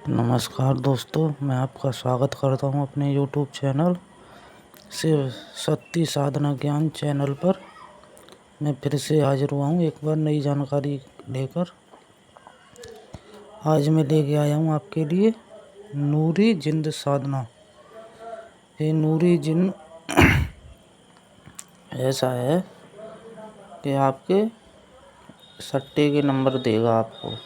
नमस्कार दोस्तों, मैं आपका स्वागत करता हूं अपने YouTube चैनल शिव शक्ति साधना ज्ञान चैनल पर। मैं फिर से हाजिर हुआ हूं एक बार नई जानकारी लेकर। आज मैं लेके आया हूं आपके लिए नूरी जिन्न साधना। ये नूरी जिन्न ऐसा है कि आपके सट्टे के नंबर देगा आपको,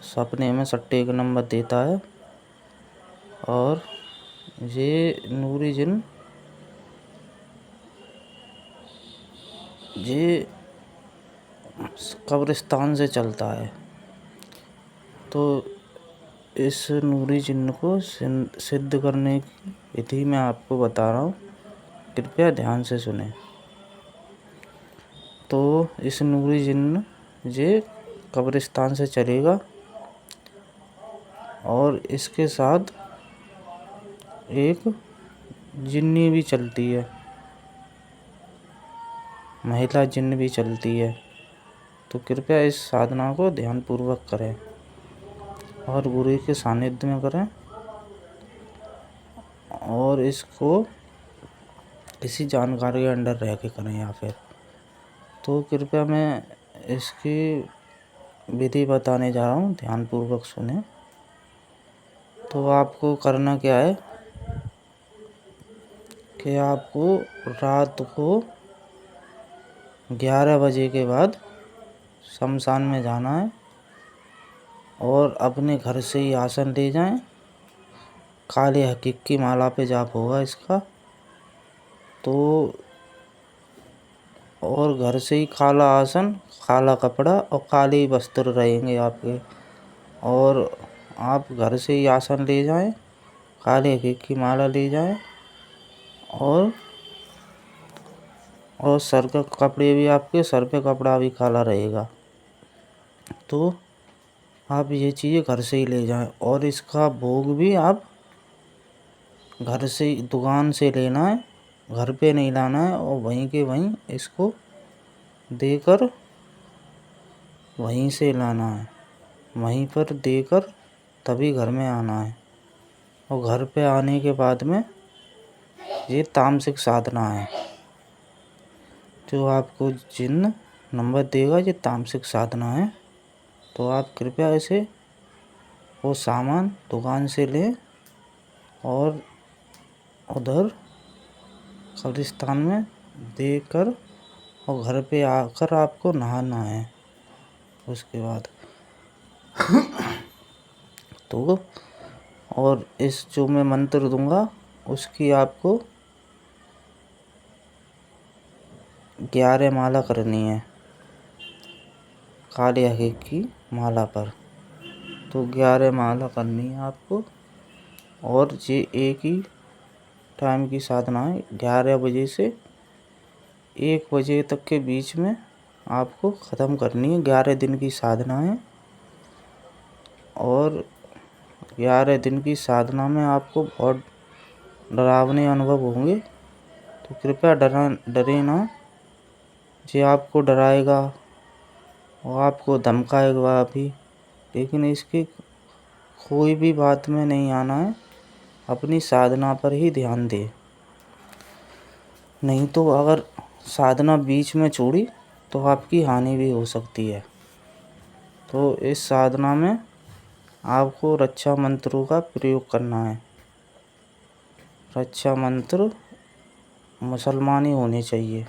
सपने में सट्टे के नंबर देता है। और ये नूरी जिन्न ये कब्रिस्तान से चलता है। तो इस नूरी जिन्न को सिद्ध करने की विधि मैं आपको बता रहा हूँ, कृपया ध्यान से सुने। तो इस नूरी जिन्न ये कब्रिस्तान से चलेगा और इसके साथ एक जिन्नी भी चलती है, महिला जिन्न भी चलती है। तो कृपया इस साधना को ध्यानपूर्वक करें और गुरु के सानिध्य में करें और इसको किसी जानकारी के अंडर रह के करें या फिर। तो कृपया मैं इसकी विधि बताने जा रहा हूँ, ध्यानपूर्वक सुने। तो आपको करना क्या है कि आपको रात को 11 बजे के बाद शमशान में जाना है और अपने घर से ही आसन ले जाएं। काले हकीक की माला पे जाप होगा इसका। तो और घर से ही काला आसन, काला कपड़ा और काले वस्त्र रहेंगे आपके। और आप घर से ही आसन ले जाएं, काले हकीक की माला ले जाएं और सर का कपड़े भी, आपके सर पे कपड़ा भी काला रहेगा। तो आप ये चीज़ें घर से ही ले जाएं और इसका भोग भी आप घर से ही दुकान से लेना है, घर पे नहीं लाना है। और वहीं के वहीं इसको देकर वहीं से लाना है, वहीं पर देकर तभी घर में आना है। और घर पे आने के बाद में ये तामसिक साधना है, जो आपको जिन्न नंबर देगा, ये तामसिक साधना है। तो आप कृपया इसे वो सामान दुकान से लें और उधर कब्रिस्तान में देकर और घर पे आकर आपको नहाना है उसके बाद। तो और इस जो मैं मंत्र दूंगा उसकी आपको 11 माला करनी है, काले हकीक की माला पर। तो 11 माला करनी है आपको। और ये एक ही टाइम की साधना है, 11 बजे से 1 बजे तक के बीच में आपको ख़त्म करनी है। 11 दिन की साधना है और 11 दिन की साधना में आपको बहुत डरावने अनुभव होंगे। तो कृपया डरे ना। ये आपको डराएगा और आपको धमकाएगा भी, लेकिन इसकी कोई भी बात में नहीं आना है। अपनी साधना पर ही ध्यान दे। नहीं तो अगर साधना बीच में छोड़ी तो आपकी हानि भी हो सकती है। तो इस साधना में आपको रक्षा मंत्रों का प्रयोग करना है। रक्षा मंत्र मुसलमानी होने चाहिए।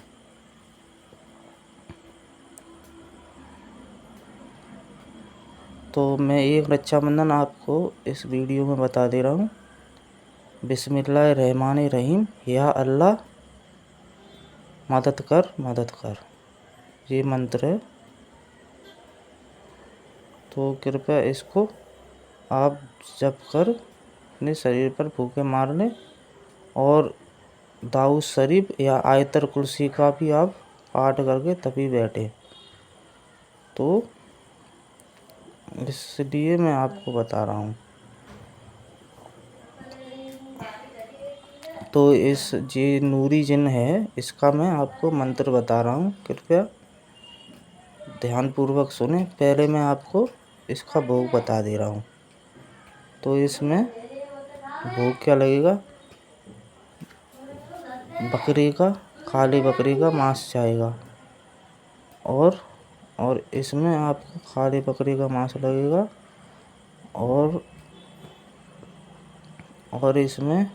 तो मैं एक रक्षाबंधन आपको इस वीडियो में बता दे रहा हूँ। बिस्मिल्लाहिर्रहमानिर्रहीम, या अल्लाह मदद कर, मदद कर, ये मंत्र है। तो कृपया इसको आप जप कर अपने शरीर पर फूंके मार लें और दाऊद शरीफ या आयतर कुर्सी का भी आप पाठ करके तभी बैठे। तो इसलिए मैं आपको बता रहा हूँ। तो इस ये नूरी जिन्न है, इसका मैं आपको मंत्र बता रहा हूँ, कृपया ध्यानपूर्वक सुने। पहले मैं आपको इसका भोग बता दे रहा हूँ। तो इसमें भोग क्या लगेगा, बकरी का, काली बकरी का मांस जाएगा और इसमें आपको काली बकरी का मांस लगेगा और इसमें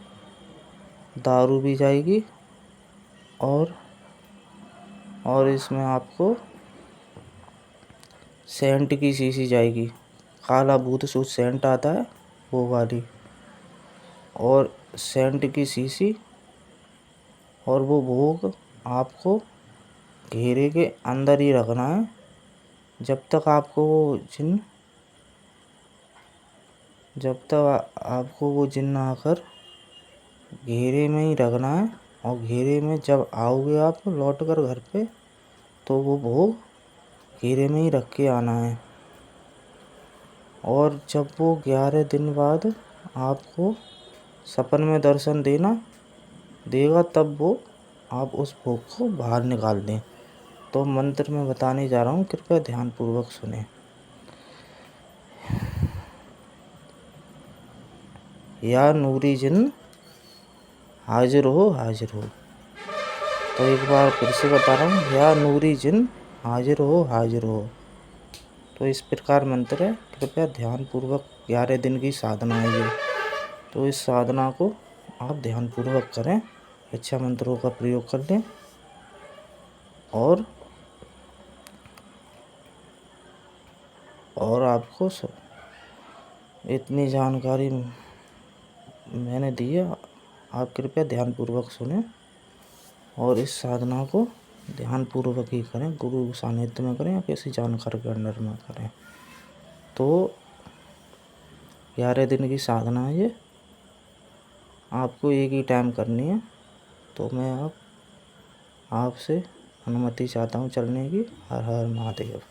दारू भी जाएगी और इसमें आपको सेंट की शीशी जाएगी, काला भूत सूत सेंट आता है वो वाली, और सेंट की शीशी। और वो भोग आपको घेरे के अंदर ही रखना है जब तक आपको वो जिन आकर घेरे में ही रखना है। और घेरे में जब आओगे आप लौट कर घर पे, तो वो भोग घेरे में ही रख के आना है। और जब वो 11 दिन बाद आपको सपन में दर्शन देगा, तब वो आप उस भोग को बाहर निकाल दें। तो मंत्र मैं बताने जा रहा हूँ, कृपया ध्यानपूर्वक सुने। या नूरी जिन हाजिर हो हाजिर हो। तो एक बार फिर से बता रहा हूँ, या नूरी जिन हाजिर हो हाजिर हो। तो इस प्रकार मंत्र है, कृपया ध्यानपूर्वक 11 दिन की साधना है ये। तो इस साधना को आप ध्यानपूर्वक करें, अच्छा मंत्रों का प्रयोग कर लें। और आपको इतनी जानकारी मैंने दी है, आप कृपया ध्यानपूर्वक सुने और इस साधना को ध्यानपूर्वक ही करें, गुरु सानिध्य में करें या किसी जानकार के अंडर में करें। तो 11 दिन की साधना है ये, आपको एक ही टाइम करनी है। तो मैं आपसे अनुमति चाहता हूँ चलने की। हर हर महादेव।